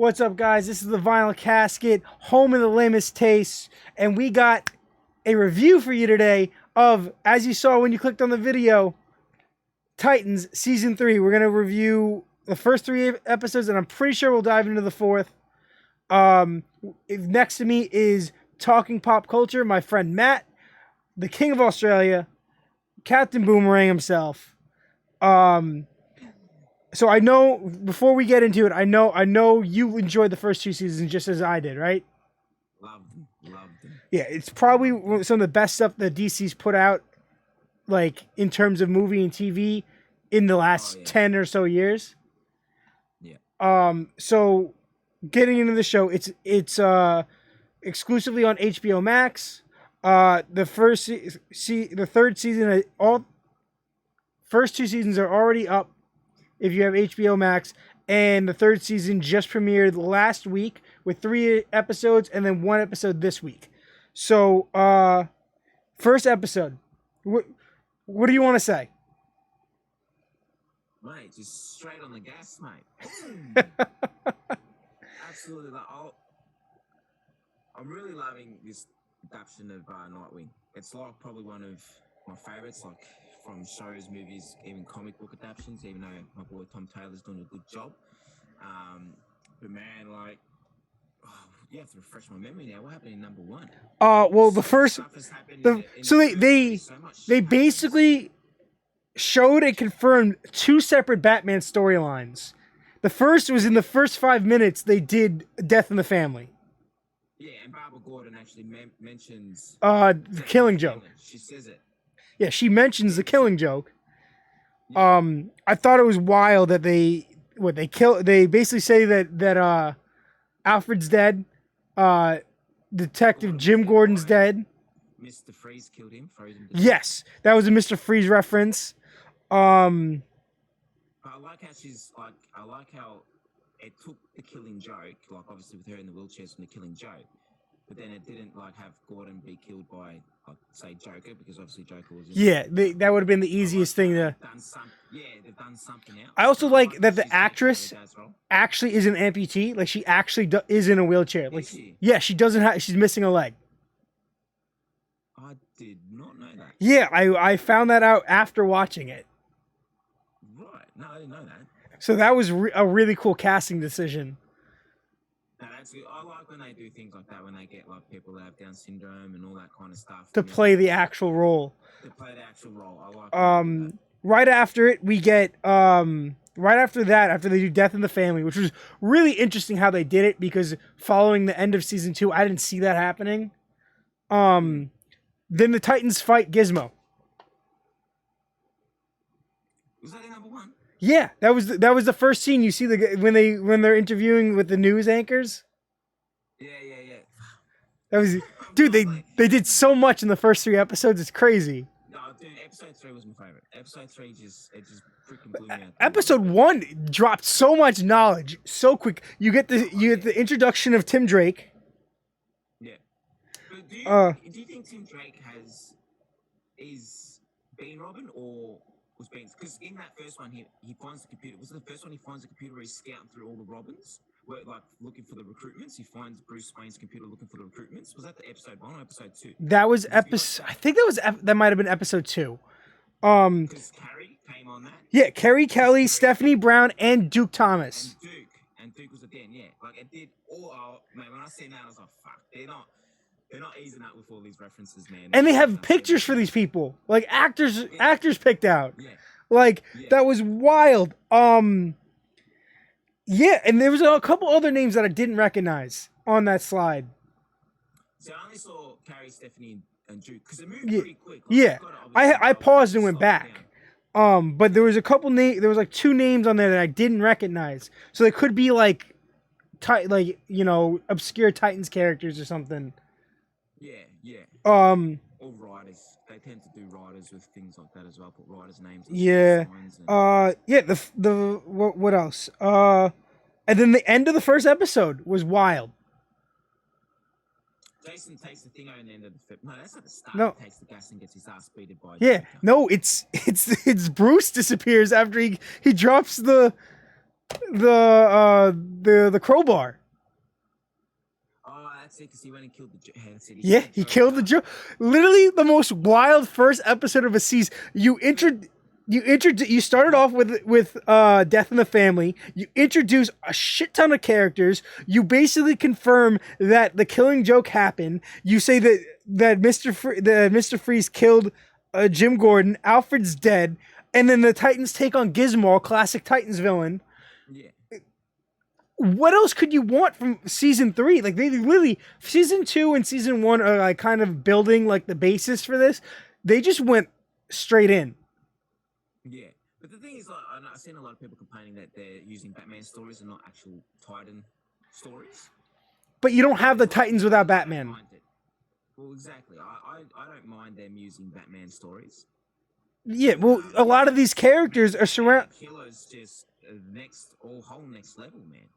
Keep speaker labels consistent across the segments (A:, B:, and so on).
A: What's up, guys? This is the Vinyl Casket, home of the lamest tastes, and we got a review for you today of, as you saw when you clicked on the video, Titans Season 3. We're going to review the first 3 episodes, and I'm pretty sure we'll dive into the 4th. Next to me is Talking Pop Culture, my friend Matt, the King of Australia, Captain Boomerang himself. So I know, before we get into it, I know you enjoyed the first 2 seasons just as I did, right?
B: Loved them.
A: Yeah, it's probably some of the best stuff that DC's put out, like, in terms of movie and TV in the last 10 or so years.
B: Yeah.
A: So getting into the show, it's exclusively on HBO Max. The third season, first 2 seasons are already up if you have HBO Max, and the 3rd season just premiered last week with 3 episodes and then 1 episode this week. So, first episode, what do you want to say?
B: Mate, just straight on the gas, mate. Absolutely. I'm really loving this adaptation of Nightwing. It's like probably one of my favorites, like from shows, movies, even comic book adaptations, even though my boy Tom Taylor's doing a good job. But man, like, you have to refresh my memory now. What happened in number 1?
A: Well, the first, they basically showed and confirmed 2 separate Batman storylines. The first was in the first 5 minutes they did Death in the Family.
B: Yeah, and Barbara Gordon actually mentions
A: the Killing Joke.
B: She says it.
A: Yeah, she mentions the Killing Joke. I thought it was wild that they basically say that Alfred's dead. Detective Jim Gordon's dead.
B: Mr. Freeze killed him, frozen.
A: Yes, that was a Mr. Freeze reference.
B: But I like how I like how it took the Killing Joke, like obviously with her in the wheelchairs from the Killing Joke, but then it didn't like have Gordon be killed by, like, say, Joker, because obviously Joker was.
A: That would have been the easiest thing to.
B: They've done something else.
A: I also like that the actress actually is an amputee. Like, she actually is in a wheelchair. Like, yeah, she doesn't have. She's missing a leg.
B: I did not know that.
A: Yeah, I found that out after watching it.
B: Right. No, I didn't know that.
A: So that was a really cool casting decision.
B: No, that's good. I like when they do things like that, when they get like people that have Down syndrome and all that kind of stuff
A: To play the actual role.
B: I like.
A: Right after it, we get right after that, after they do Death in the Family, which was really interesting how they did it, because following the end of season 2, I didn't see that happening. Then the Titans fight Gizmo.
B: Was that number 1?
A: Yeah, that was the first scene. You see when they're interviewing with the news anchors.
B: Yeah.
A: That was, dude. They did so much in the first 3 episodes. It's crazy.
B: No, dude. Episode 3 was my favorite. Episode 3 just freaking blew me out.
A: Episode 1 dropped so much knowledge so quick. You get the introduction of Tim Drake.
B: Yeah. But do you think Tim Drake is been Robin or was been? Because in that first one, he finds the computer. Was it the first one he finds the computer where he's scouting through all the Robins? Like looking for the recruitments, he finds Bruce Wayne's computer looking for the recruitments. Was that the episode 1 or episode 2?
A: That was episode. I think that might have been episode 2.
B: Because Carrie came on that.
A: Yeah, Carrie Kelly, Stephanie Brown, and Duke Thomas.
B: And Duke was at the end. Yeah, like it did all. Man, when I seen that, I was like, "Fuck, they're not easing up with all these references, man."
A: And they have pictures for these people, like actors picked out.
B: Yeah.
A: That was wild. Yeah, and there was a couple other names that I didn't recognize on that slide.
B: So I only saw Carrie, Stephanie, and Duke because it moved pretty quick.
A: I paused and went back. But there was a couple names. There was like 2 names on there that I didn't recognize. So they could be like obscure Titans characters or something.
B: Yeah. Or writers. They tend to do writers with things like that as well. Put writers' names.
A: Yeah. What else? And then the end of the first episode was wild.
B: Jason takes the thing out in the end of the film. No, that's not the start.
A: No.
B: He takes the gas and gets his ass beaten by.
A: Yeah. No, it's Bruce disappears after he drops the The crowbar.
B: Oh, that's it. Because he went and killed the. That's it,
A: Yeah, he killed the Joker. Literally the most wild first episode of a season. You started off with death in the family. You introduce a shit ton of characters. You basically confirm that the Killing Joke happened. You say that Mr. Freeze killed Jim Gordon. Alfred's dead, and then the Titans take on Gizmo, classic Titans villain.
B: Yeah.
A: What else could you want from season 3? Like, they really, season 2 and season 1 are like kind of building like the basis for this. They just went straight in.
B: Yeah. But the thing is, like, I've seen a lot of people complaining that they're using Batman stories and not actual Titan stories.
A: But you don't have the Titans without Batman.
B: Well, exactly. I don't mind them using Batman stories.
A: Yeah, well, a lot of these characters are surrounded.
B: Killer's just whole next level, man.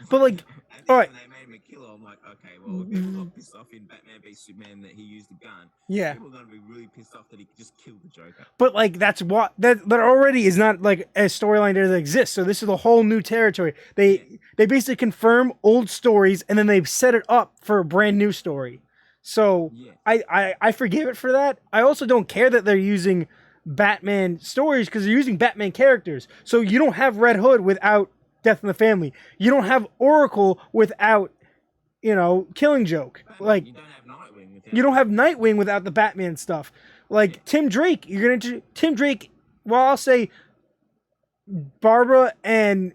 A: But like, all right.
B: When they made him a killer, I'm like, okay, well, if people got pissed off in Batman v Superman that he used a gun,
A: Yeah,
B: people are gonna be really pissed off that he just killed the Joker.
A: But like, that's what that already is not like a storyline that exists. So this is a whole new territory. They basically confirm old stories and then they set it up for a brand new story. So
B: Yeah.
A: I forgive it for that. I also don't care that they're using Batman stories because they're using Batman characters. So you don't have Red Hood without Death in the Family. You don't have Oracle without, Killing Joke.
B: Batman,
A: Like,
B: you don't have Nightwing without.
A: you don't have Nightwing without the Batman stuff. Like Tim Drake, you're gonna Tim Drake. Well, I'll say Barbara and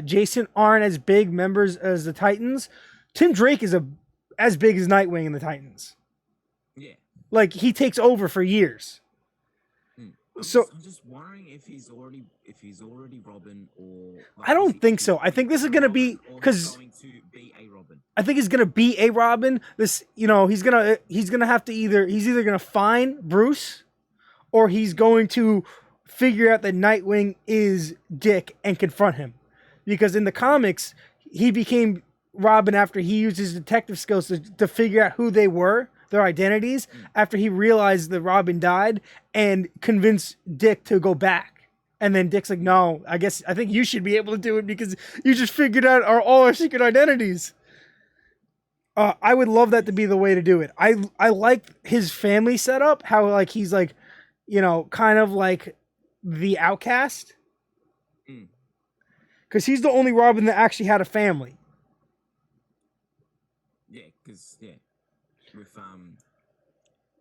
A: Jason aren't as big members as the Titans. Tim Drake is as big as Nightwing in the Titans.
B: Yeah.
A: Like, he takes over for years.
B: I'm just wondering if he's already Robin or. Like,
A: I don't think so. I think this is gonna be because
B: going to be a Robin.
A: I think he's gonna be a Robin. This, he's gonna have to he's either gonna find Bruce, or he's going to figure out that Nightwing is Dick and confront him, because in the comics he became Robin after he used his detective skills to figure out who they were, their identities, after he realized that Robin died and convinced Dick to go back. And then Dick's like, no, I think you should be able to do it because you just figured out all our secret identities. I would love that to be the way to do it. I like his family setup, how like he's like, kind of like the outcast. Because he's the only Robin that actually had a family.
B: Yeah, with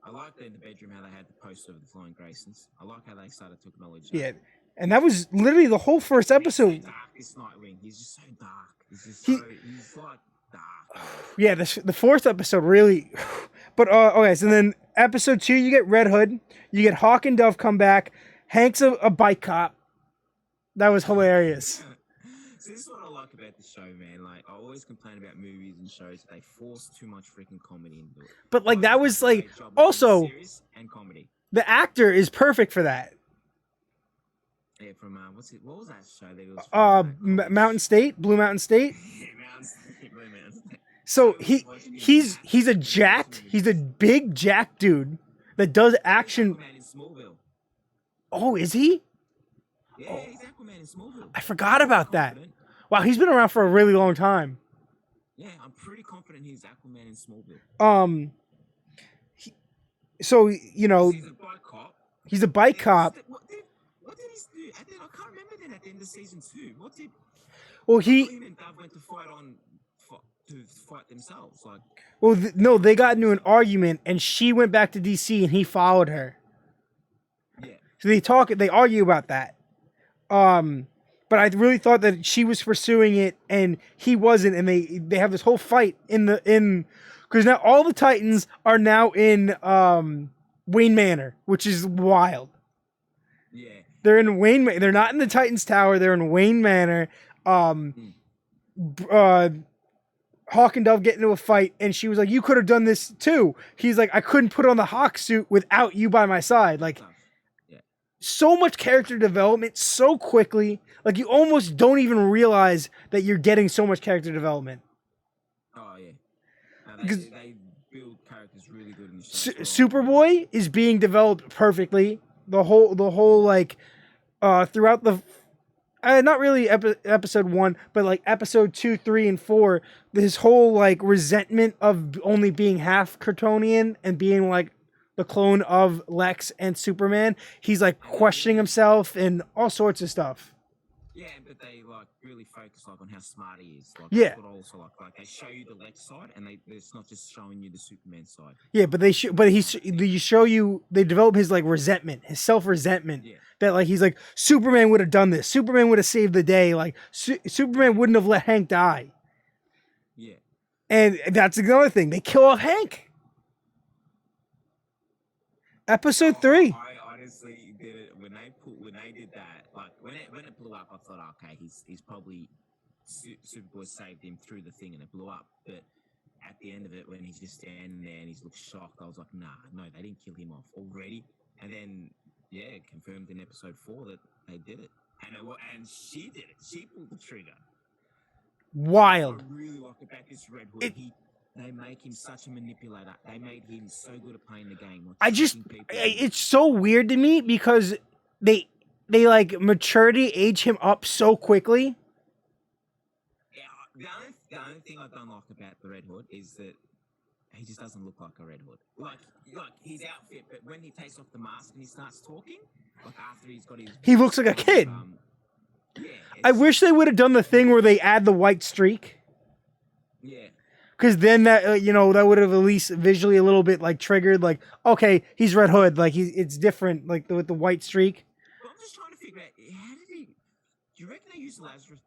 B: I like in the bedroom how they had the poster of the Flying Graysons. I like how they started to acknowledge that.
A: Yeah, and that was literally the whole first episode.
B: He's so dark, this Nightwing. He's just so dark. He's like dark.
A: Yeah, the fourth episode really. But okay, so then episode 2, you get Red Hood, you get Hawk and Dove come back. Hank's a bike cop. That was hilarious.
B: So this is what I like about the show, man. Like, I always complain about movies and shows that they force too much freaking comedy into it.
A: But like, that was like, also
B: series and comedy.
A: The actor is perfect for that.
B: Yeah, from what was that show? That was from,
A: Mountain State, Blue Mountain State.
B: Yeah, Blue Mountain State.
A: So he's a big jack dude that does action.
B: Aquaman in Smallville.
A: Oh, is he?
B: Yeah, he's Aquaman in Smallville.
A: I forgot about that. Wow, he's been around for a really long time.
B: Yeah, I'm pretty confident he's Aquaman in Smallville.
A: So
B: he's a bike cop.
A: He's a bike cop.
B: What did he do? I can't remember then at the end of season 2. What did?
A: Well,
B: him and Dove went to fight themselves. Like.
A: Well, no, they got into an argument, and she went back to DC, and he followed her.
B: Yeah.
A: So they argue about that. But I really thought that she was pursuing it and he wasn't, and they have this whole fight because now all the Titans are now in Wayne Manor, which is wild.
B: Yeah.
A: They're in Wayne. They're not in the Titans Tower. They're in Wayne Manor. Hawk and Dove get into a fight, and she was like, "You could have done this too." He's like, "I couldn't put on the Hawk suit without you by my side." Like, so much character development so quickly. Like, you almost don't even realize that you're getting so much character development.
B: Oh yeah, because they build characters really good in the show.
A: Superboy is being developed perfectly. The whole like throughout not really episode 1, but like episode 2, 3, and 4. This whole like resentment of only being half Kryptonian and being like the clone of Lex and Superman. He's like questioning himself and all sorts of stuff.
B: Yeah, but they like really focus like on how smart he is. Like
A: Yeah.
B: that's what I also like. Like they show you the Lex side, and it's not just showing you the Superman side.
A: Yeah, but they develop his like resentment, his self-resentment.
B: Yeah.
A: That like he's like Superman would have done this. Superman would have saved the day. Like Superman wouldn't have let Hank die.
B: Yeah.
A: And that's another thing. They kill off Hank. Episode 3.
B: I honestly did it when they did that. Like when it blew up, I thought, okay, he's probably Superboy saved him through the thing and it blew up. But at the end of it, when he's just standing there and he's looks shocked, I was like, nah, no, they didn't kill him off already. And then confirmed in episode 4 that they did it, and she did it. She pulled the trigger.
A: Wild.
B: I really like about this Red Hood. They make him such a manipulator. They made him so good at playing the game. Like
A: it's so weird to me because they like maturity age him up so quickly.
B: Yeah, the only thing I don't like about the Red Hood is that he just doesn't look like a Red Hood. Like his outfit, but when he takes off the mask and he starts talking, like after he's got his...
A: He looks like a kid. I wish they would have done the thing where they add the white streak.
B: Yeah.
A: Because then that, that would have at least visually a little bit like triggered, like, okay, he's Red Hood. Like it's different, like with the white streak.
B: But I'm just trying to figure out, how did he... Do you reckon they used Lazarus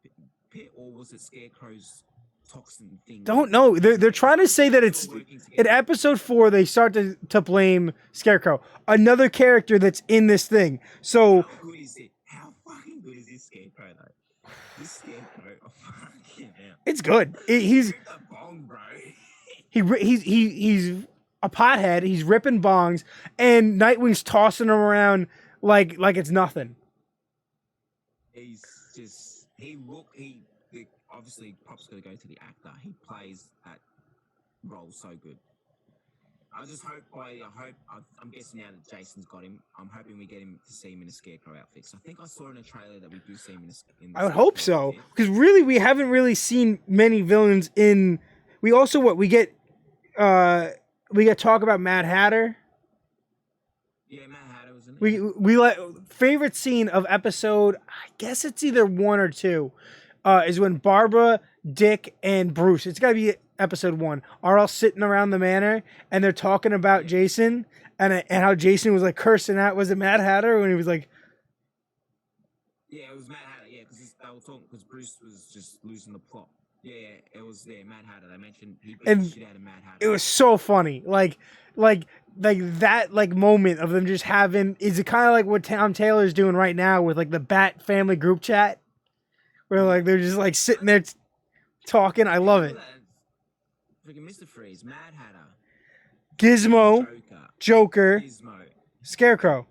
B: Pit or was it Scarecrow's toxin thing?
A: Don't know. They're trying to say that it's in episode 4 they start to blame Scarecrow, another character that's in this thing. So
B: how good is it? How fucking good is this Scarecrow though? This Scarecrow, fucking hell.
A: It's good. He's
B: a bong, bro.
A: he's a pothead. He's ripping bongs, and Nightwing's tossing him around like it's nothing.
B: He's just obviously props got to go to the actor. He plays that role so good. I just hope I'm guessing now that Jason's got him. I'm hoping we get him to see him in a Scarecrow outfit. So I think I saw in a trailer that we do see him in
A: I would hope so, because really we haven't really seen many villains in. We also we get talk about Mad Hatter.
B: Yeah, Mad Hatter was in it.
A: We like favorite scene of episode. I guess it's either 1 or 2. Is when Barbara, Dick, and Bruce, it's gotta be episode 1, are all sitting around the manor and they're talking about Jason and how Jason was like cursing out. Was it Mad Hatter when he was like?
B: Yeah, it was Mad Hatter. Yeah, because they were talking because Bruce was just losing the plot. Yeah, it was Mad Hatter. They mentioned he beat the shit out of Mad Hatter.
A: It was so funny, like that like moment of them just having. Is it kind of like what Tom Taylor's doing right now with like the Bat family group chat? Where like they're just like sitting there talking. I love it.
B: Freaking Mr. Freeze, Mad Hatter,
A: Gizmo, Joker,
B: Gizmo.
A: Scarecrow,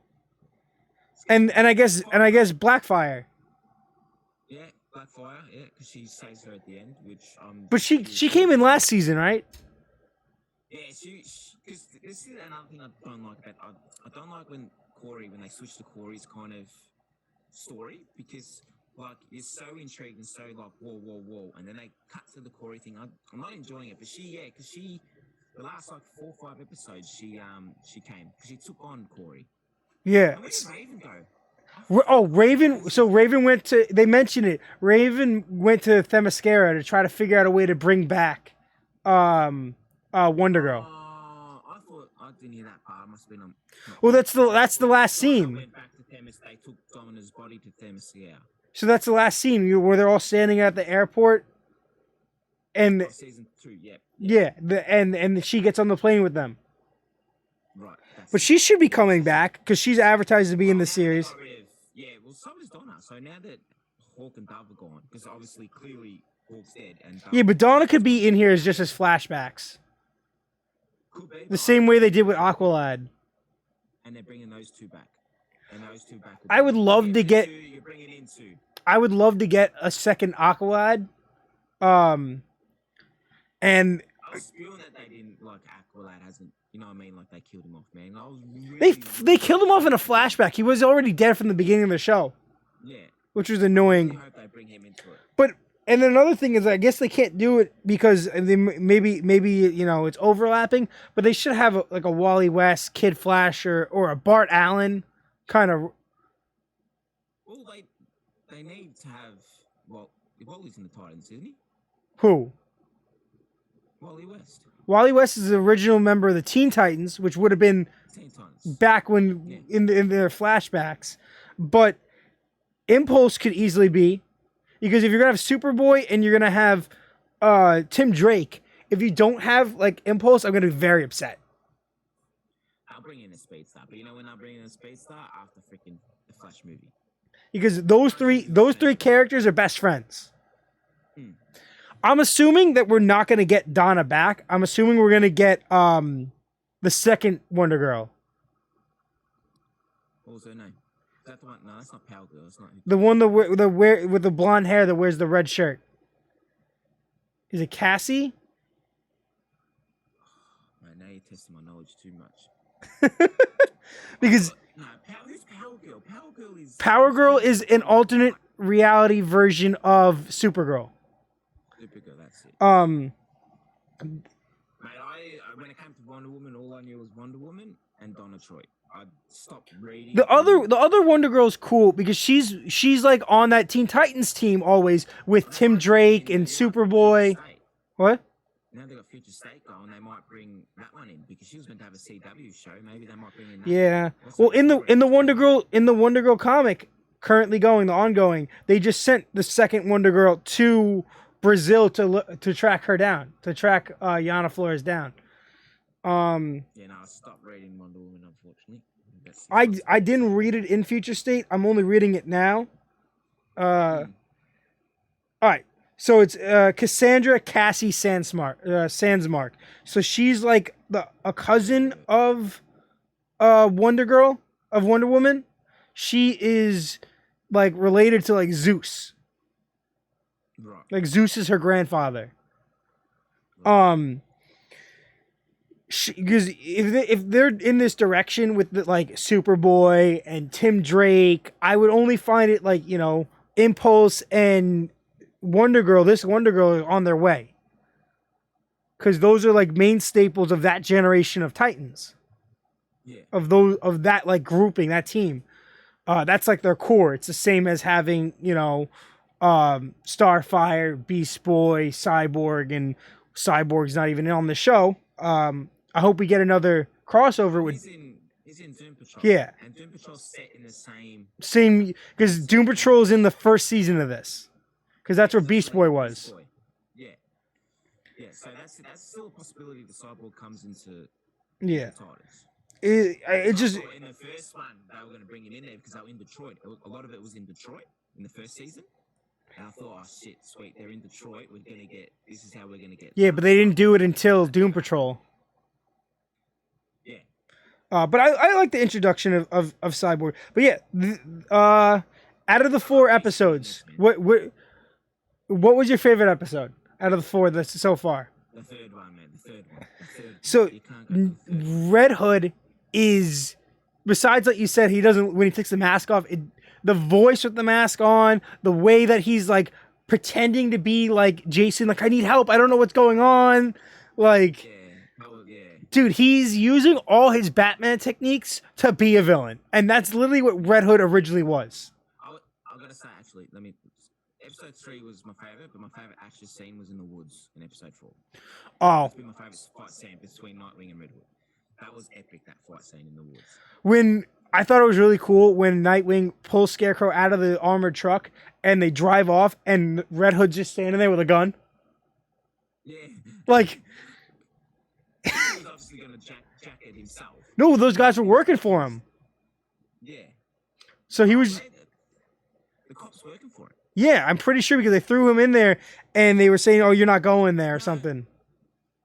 A: and I guess Blackfire.
B: Yeah, Blackfire. Yeah, because she saves her at the end, which
A: But she came in last season, right?
B: Yeah, she because this is another thing I don't like about. I don't like when they switch to Corey's kind of story because. Like, you're so intrigued and so like, whoa, and then they cut to the Corey thing. I'm not enjoying it, but because the last like 4 or 5 episodes, she came because she took on Corey.
A: Yeah.
B: And where did Raven go?
A: Oh, Raven. So Raven went to. They mentioned it. Raven went to Themyscira to try to figure out a way to bring back, Wonder Girl.
B: I thought I didn't hear that part. I must have been on.
A: Well, that's the last scene.
B: Went back to Themis. They took Domina's body to Themyscira.
A: So that's the last scene where they're all standing at the airport, and
B: season 2,
A: and she gets on the plane with them.
B: Right,
A: but she should be coming back because she's advertised to be in the series.
B: Well, so is Donna. So now that Hawk and Dove are gone, because obviously clearly Hawk's dead, and
A: but Donna could be in here as just as flashbacks.
B: Could be,
A: the same way they did with Aqualad.
B: And they're bringing those two back.
A: I would love to get. I would love to get a second Aqualad. And
B: I was feeling that they didn't like Aqualad hasn't. You know what I mean? Like they killed him off, man. I was really,
A: they killed him off in a flashback. He was already dead from the beginning of the show.
B: Yeah,
A: which was
B: I
A: annoying.
B: really hope they bring him into it.
A: But and then another thing is, I guess they can't do it because they maybe you know it's overlapping. But they should have like a Wally West, Kid Flash, or a Bart Allen kind of.
B: Well, they need to have Wally's in the Titans, isn't he?
A: Who?
B: Wally West.
A: Wally West is the original member of the Teen Titans, which would have been
B: Teen Titans.
A: back when in their flashbacks. But Impulse could easily be, because if you're gonna have Superboy and you're gonna have Tim Drake, if you don't have like Impulse, I'm gonna be very upset.
B: I'll bring in a Speed Star, but you know when I bring in a Speed Star after freaking the Flash movie.
A: Because those three characters are best friends. I'm assuming that we're not gonna get Donna back. I'm assuming we're gonna get the second Wonder Girl.
B: What was her name? Is that the one? No, that's not Power Girl. It's not.
A: The one that with the blonde hair that wears the red shirt. Is it Cassie?
B: Man, now you're testing my knowledge too much.
A: Because
B: No, who's Power Girl?
A: Power Girl is an alternate reality version of Supergirl.
B: Supergirl, that's it.
A: Um,
B: Mate, when it came to Wonder Woman, all I knew was Wonder Woman and Donna Troy. I stopped reading.
A: the other Wonder Girl's cool because she's like on that Teen Titans team always with Tim Drake and Superboy. What?
B: Now they got Future State going, they might bring that one in because she was meant to have a CW show. Maybe they might bring in that.
A: Yeah. Well, in the Wonder Girl comic currently going, the ongoing, they just sent the second Wonder Girl to Brazil to track her down, to track Yana Flores down.
B: Yeah, no, I stopped reading Wonder Woman, unfortunately.
A: I didn't read it in Future State. I'm only reading it now. All right. So it's Cassandra Cassie Sandsmark. So she's like a cousin of Wonder Girl, of Wonder Woman. She is like related to like Zeus.
B: Right.
A: Like Zeus is her grandfather. Because if they're in this direction with like Superboy and Tim Drake, I would only find it like, you know, Impulse and Wonder Girl. This Wonder Girl is on their way, because those are like main staples of that generation of Titans.
B: Yeah.
A: Of that like grouping, that team. That's like their core. It's the same as having, you know, Starfire, Beast Boy, Cyborg, and Cyborg's not even on the show. I hope we get another crossover with.
B: He's in Doom Patrol.
A: Yeah.
B: And Doom Patrol's set in the
A: same because Doom Patrol is in the first season of this, because that's where Beast Boy was.
B: Yeah. Yeah. So that's still a possibility. The Cyborg comes into
A: Yeah.
B: the Titans.
A: It just
B: In the first one, they were going to bring him in there because they were in Detroit. A lot of it was in Detroit in the first season. And I thought, oh shit, sweet, they're in Detroit. This is how we're going to get.
A: Yeah, but they didn't do it until Doom Patrol.
B: Yeah.
A: But I like the introduction of Cyborg. But yeah, out of the 4 episodes, what was your favorite episode out of the 4 that's so far?
B: The third one, man. The third one.
A: So Red Hood is, besides like you said, he doesn't, when he takes the mask off, the voice with the mask on, the way that he's like pretending to be like Jason, like I need help, I don't know what's going on, like dude, he's using all his Batman techniques to be a villain, and that's literally what Red Hood originally was.
B: I gotta say, actually, episode 3 was my favorite, but my favorite action scene was in the woods in episode 4.
A: Oh,
B: That's been my favorite fight scene between Nightwing and Red Hood. That was epic, that fight scene in the woods.
A: When I thought it was really cool when Nightwing pulls Scarecrow out of the armored truck and they drive off and Red Hood's just standing there with a gun.
B: Yeah.
A: Like,
B: he was obviously gonna jack it himself.
A: No, those guys were working for him.
B: Yeah.
A: So he was.
B: The cops working for him.
A: Yeah, I'm pretty sure because they threw him in there and they were saying, "Oh, you're not going there" or something.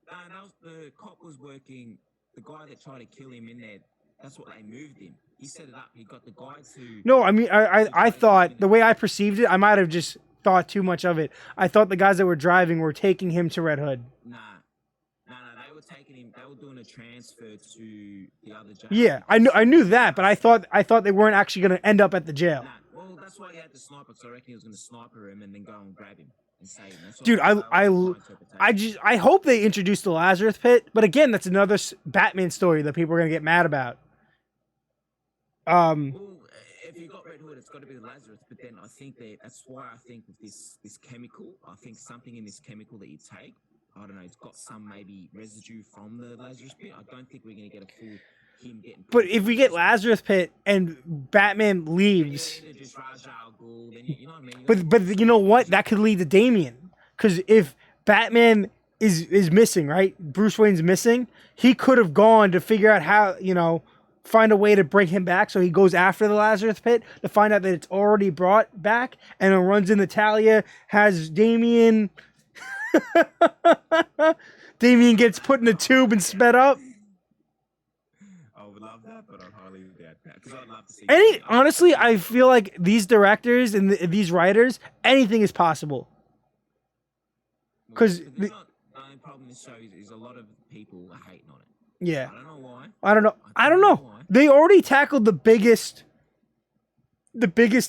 B: No, the cop was working. The guy that tried to kill him in there. That's what they moved him. He set it up. He got the guy to.
A: No, I mean, I thought the way I perceived it, I might have just thought too much of it. I thought the guys that were driving were taking him to Red Hood.
B: Nah, they were taking him. they were doing a transfer to the other jail.
A: Yeah, I knew that, but I thought they weren't actually going to end up at the jail.
B: Nah, well, that's why he had the sniper, because I reckon he was going to sniper him and then go and grab him and save him. That's
A: Dude,
B: that was my interpretation.
A: I hope they introduce the Lazarus Pit, but again, that's another Batman story that people are going to get mad about.
B: Well, if you got Red Hood, it's got to be Lazarus. But then I think that's why I think with this chemical, I think something in this chemical that you take, I don't know, it's got some maybe residue from the Lazarus Pit. I don't think we're going to get a full him getting.
A: But if we get Lazarus Pit and Batman leaves,
B: yeah, just Ra's al Ghul, then you know what I mean.
A: but you know what? That could lead to Damian, because if Batman is missing, right? Bruce Wayne's missing. He could have gone to figure out how, find a way to bring him back. So he goes after the Lazarus Pit to find out that it's already brought back, and then runs into Talia, has Damian. Damian gets put in a tube and sped up.
B: I would love that, but I'd highly doubt that, because I'd love to see.
A: Honestly, I feel like these directors and these writers, anything is possible. Because
B: the only problem in this show is a lot of people are hating on it.
A: Yeah.
B: I don't know why.
A: I don't know. They already tackled the biggest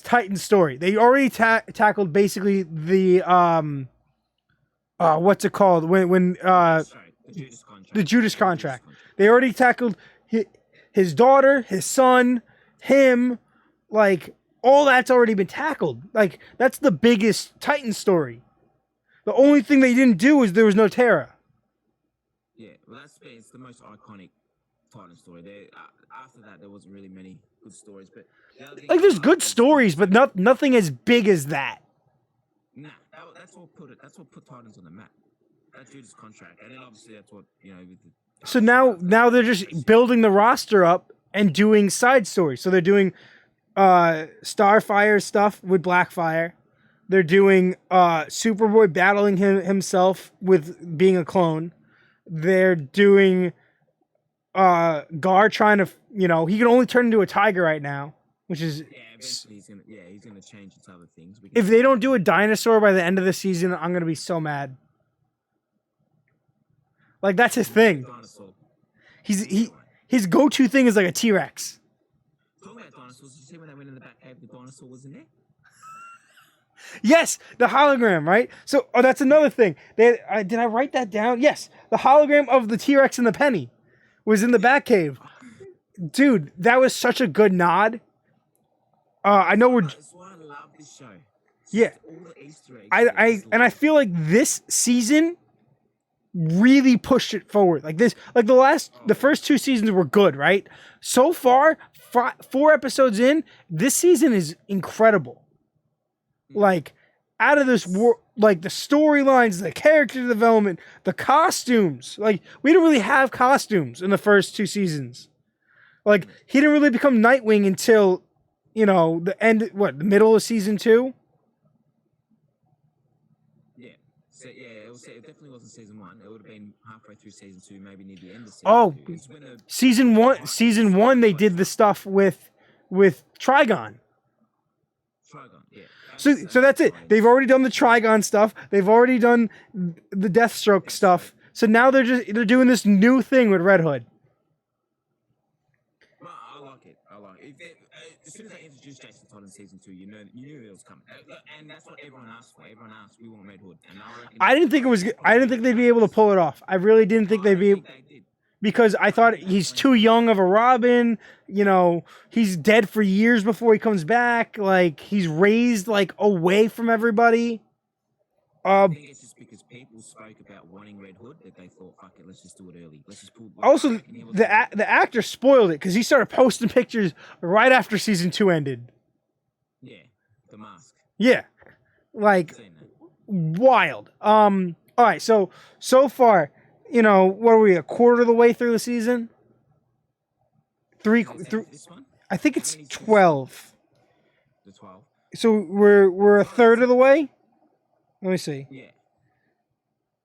A: Titan story. They already tackled basically the what's it called? When the Judas contract. They already tackled his daughter, his son, him, like all that's already been tackled. Like that's the biggest Titan story. The only thing they didn't do is there was no Terra.
B: Yeah, well, it's the most iconic Titan story. After that, there wasn't really many good stories, but
A: like there's good stories, but nothing as big as that.
B: Nah, that's what put Titans on the map. That Judas contract, and then obviously that's what
A: So now they're just building the roster up and doing side stories. So they're doing Starfire stuff with Blackfire. They're doing Superboy battling himself with being a clone. They're doing Gar trying to, he can only turn into a tiger right now, which is
B: eventually he's gonna change into other things.
A: If they don't do a dinosaur by the end of the season, I'm gonna be so mad. Like that's his thing. His go-to thing is like a T-Rex.
B: Talking about dinosaurs, did you see when they went in the back cave, the dinosaur was in there?
A: Yes, the hologram, right? So, that's another thing. Did I write that down? Yes, the hologram of the T-Rex and the Penny was in the Batcave. Dude, that was such a good nod. I know we're.
B: That's why I love this show.
A: Yeah, I feel like this season really pushed it forward. Like the first two seasons were good, right? So far, 4 episodes in, this season is incredible. Like, out of this world, like the storylines, the character development, the costumes. Like, we didn't really have costumes in the first 2 seasons. Like, he didn't really become Nightwing until, the the middle of season 2.
B: Yeah. So, it definitely wasn't season 1. It would have been halfway through season 2, maybe near the end of season 2.
A: Season one, they did the stuff with Trigon.
B: Yeah.
A: So that's it. They've already done the Trigon stuff. They've already done the Deathstroke stuff. So now they're doing this new thing with Red Hood.
B: Well, I like it. As soon as they introduced Jason Todd in season 2, you knew it was coming, and that's what everyone asked for. Everyone asked, "We want Red Hood." And I didn't
A: think they'd be able to pull it off. I really didn't think they'd be. Because I thought he's too young of a Robin, he's dead for years before he comes back. Like, he's raised, away from everybody.
B: I think it's just because people spoke about wanting Red Hood that they thought, fuck it, let's just do it early. Let's just pull.
A: Also, the actor spoiled it because he started posting pictures right after season 2 ended.
B: Yeah, the mask.
A: Yeah, wild. All right, so far, what are we, a quarter of the way through the season? I think it's 12.
B: The 12.
A: So we're a third of the way? Let me see.
B: Yeah.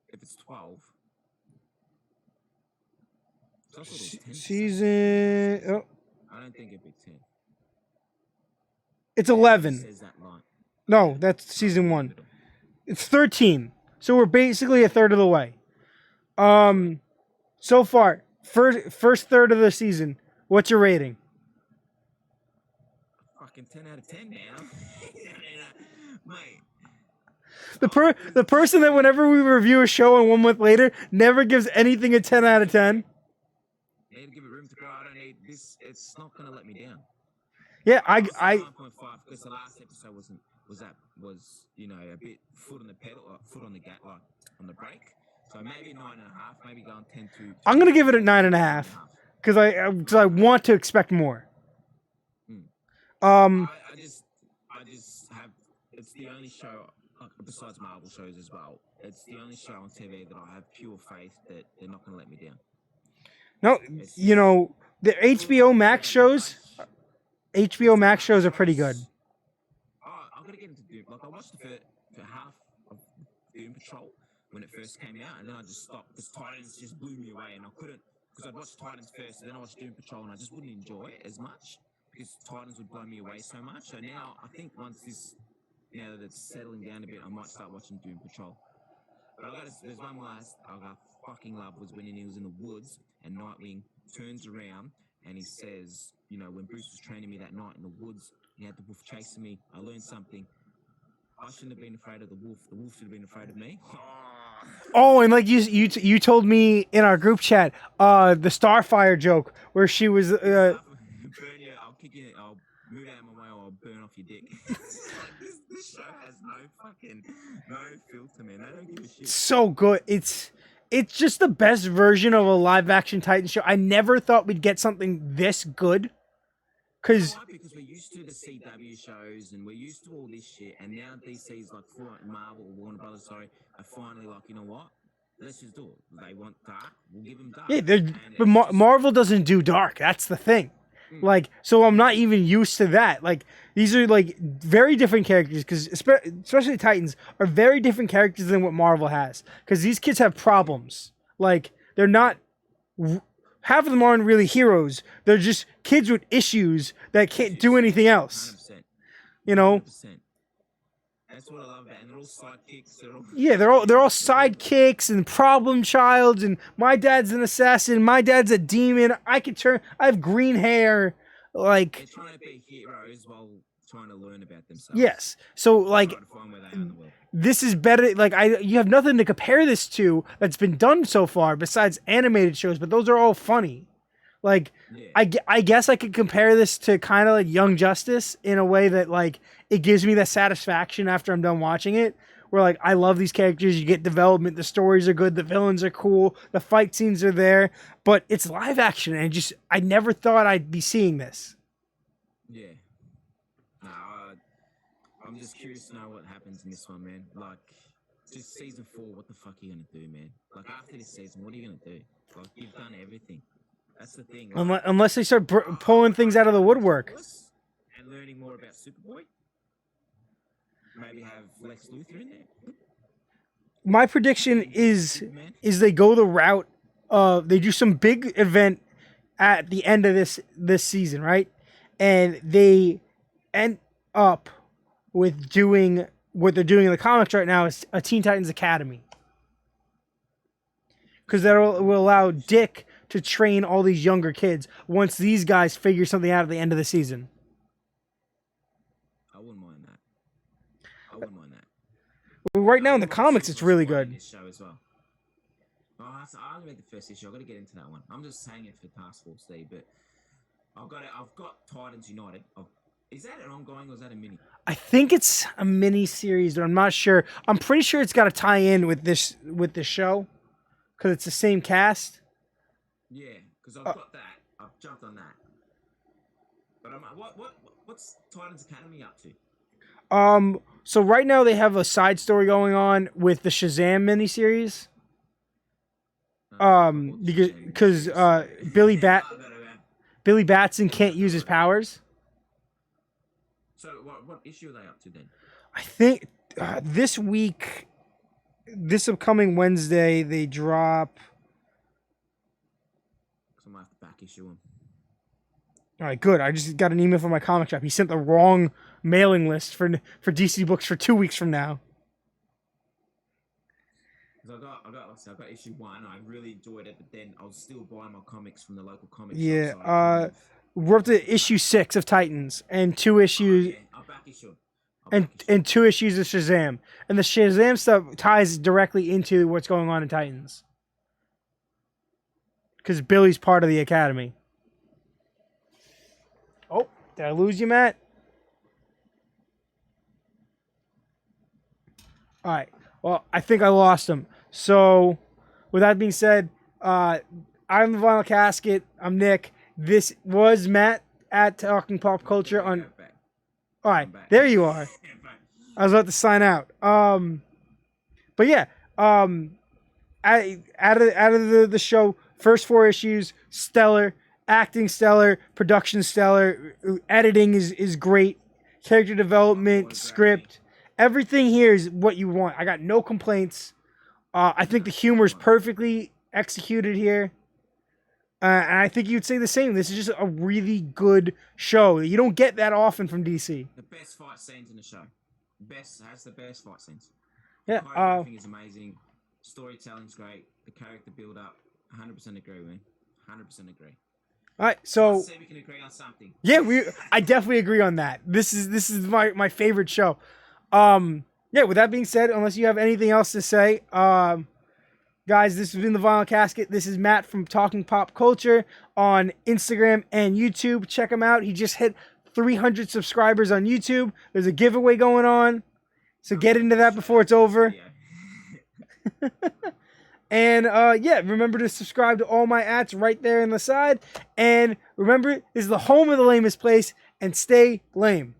B: If it's 12.
A: Season. Oh.
B: I don't think it'd be 10.
A: It's 11.
B: Says that line.
A: No, that's season 1. It's 13. So we're basically a third of the way. So far, first third of the season, what's your rating?
B: Fucking 10 out of 10, man. Mate.
A: The person that whenever we review a show and 1 month later never gives anything a 10 out of 10.
B: I need to give it room to grow. I don't need this. It's not gonna let me down.
A: Yeah,
B: I
A: I
B: 9.5 because the last episode was a bit foot on the pedal, foot on the like on the brake. So maybe 9.5, maybe going 10 to.
A: I'm gonna give it a 9.5 because I want to expect more.
B: I just have. It's the only show besides Marvel shows as well. It's the only show on TV that I have pure faith that they're not gonna let me down.
A: No, you know the HBO Max shows. HBO Max shows are pretty good.
B: I'm gonna get into Doom. Like I watched the first half of Doom Patrol when it first came out, and then I just stopped because Titans just blew me away, and I couldn't because I'd watched Titans first, and then I watched Doom Patrol, and I just wouldn't enjoy it as much because Titans would blow me away so much. So now I think now that it's settling down a bit, I might start watching Doom Patrol. But there's one last I fucking love was when he was in the woods and Nightwing turns around and he says, when Bruce was training me that night in the woods, he had the wolf chasing me. I learned something. I shouldn't have been afraid of the wolf. The wolf should have been afraid of me.
A: Oh, and like you told me in our group chat, the Starfire joke where she was.
B: Burn you. I'll kick you. I'll move out of my way. Or I'll burn off your dick. This show has no filter, man. They don't give a shit.
A: So good. It's just the best version of a live action Titan show. I never thought we'd get something this good. Because
B: we're used to the CW shows and we're used to all this shit, and now DC's like Marvel or Warner Brothers, are finally like, you know what? Let's just do it. They want dark, we'll give them dark.
A: Yeah, but Marvel doesn't do dark. That's the thing. Like, so I'm not even used to that. Like, these are like very different characters because especially Titans are very different characters than what Marvel has. Because these kids have problems. Like, they're not. Half of them aren't really heroes. They're just kids with issues that can't do anything else.
B: 100%.
A: You know?
B: 100%. That's what I love about it. And they're all sidekicks.
A: Yeah, they're all sidekicks and problem childs, and my dad's an assassin, my dad's a demon, I have green hair. Like,
B: they're trying to be heroes while trying to learn about themselves.
A: Yes. So like this is better. Like you have nothing to compare this to that's been done so far besides animated shows, but those are all funny. Like I guess I could compare this to kind of like Young Justice in a way that like it gives me the satisfaction after I'm done watching it. Where like I love these characters, you get development, the stories are good, the villains are cool, the fight scenes are there, but it's live action, and I never thought I'd be seeing this.
B: Yeah. No, I'm just curious to know what happens in this one, man. Like, just season 4, what the fuck are you gonna do, man? Like after this season, what are you gonna do? Like you've done everything. That's the thing. Like,
A: unless they start pulling things out of the woodwork
B: and learning more about Superboy. Maybe have Lex Luthor in there.
A: My prediction is they go the route they do some big event at the end of this season, right? And they end up with doing what they're doing in the comics right now is a Teen Titans Academy. Because that will allow Dick to train all these younger kids once these guys figure something out at the end of the season.
B: I wouldn't mind that.
A: Well, right now in the comics, it's really good.
B: This show as well. I only read the first issue. I've got to get into that one. I'm just saying it for Task Force D, but I've got Titans United. Is that an ongoing or is that a mini?
A: I think it's a mini series, but I'm not sure. I'm pretty sure it's got to tie in with this show because it's the same cast.
B: Yeah, because I've got that. I've jumped on that. But what's Titans Academy up to?
A: So right now they have a side story going on with the Shazam miniseries. Because Billy Batson can't use his powers.
B: So what issue are they up to then?
A: I think this week, this upcoming Wednesday, they drop.
B: So I might have to back issue them.
A: All right, good. I just got an email from my comic shop. He sent the wrong mailing list for DC Books for 2 weeks from now.
B: Because like I said, I got issue 1. I really enjoyed it, but then I was still buying my comics from the local comic shop,
A: Yeah.
B: so I kind of
A: We're up to issue 6 of Titans and 2 issues
B: yeah, I'll back issue. I'll
A: and
B: back issue.
A: 2 issues of Shazam. And the Shazam stuff ties directly into what's going on in Titans. Because Billy's part of the Academy. Oh, did I lose you, Matt? All right. Well, I think I lost him. So, with that being said, I'm the Vinyl Casket. I'm Nick. This was Matt at Talking Pop Culture on. All right, there you are. I was about to sign out. But yeah, out of the show, first 4 issues, stellar, acting stellar, production stellar, editing is great, character development, script, everything here is what you want. I got no complaints. I think the humor is perfectly executed here. And I think you'd say the same. This is just a really good show. You don't get that often from DC.
B: The best fight scenes in the show. Has the best fight scenes.
A: Yeah.
B: Choreographing is amazing. Storytelling's great. The character build up. 100% agree, man. 100% agree.
A: All right, so
B: Let's see if we can agree on something.
A: Yeah, I definitely agree on that. This is my favorite show. Yeah, with that being said, unless you have anything else to say, guys, this has been the Vinyl Casket. This is Matt from Talking Pop Culture on Instagram and YouTube. Check him out. He just hit 300 subscribers on YouTube. There's a giveaway going on, so get into that before it's over. And yeah, remember to subscribe to all my ads right there in the side. And remember, this is the home of the lamest place, and stay lame.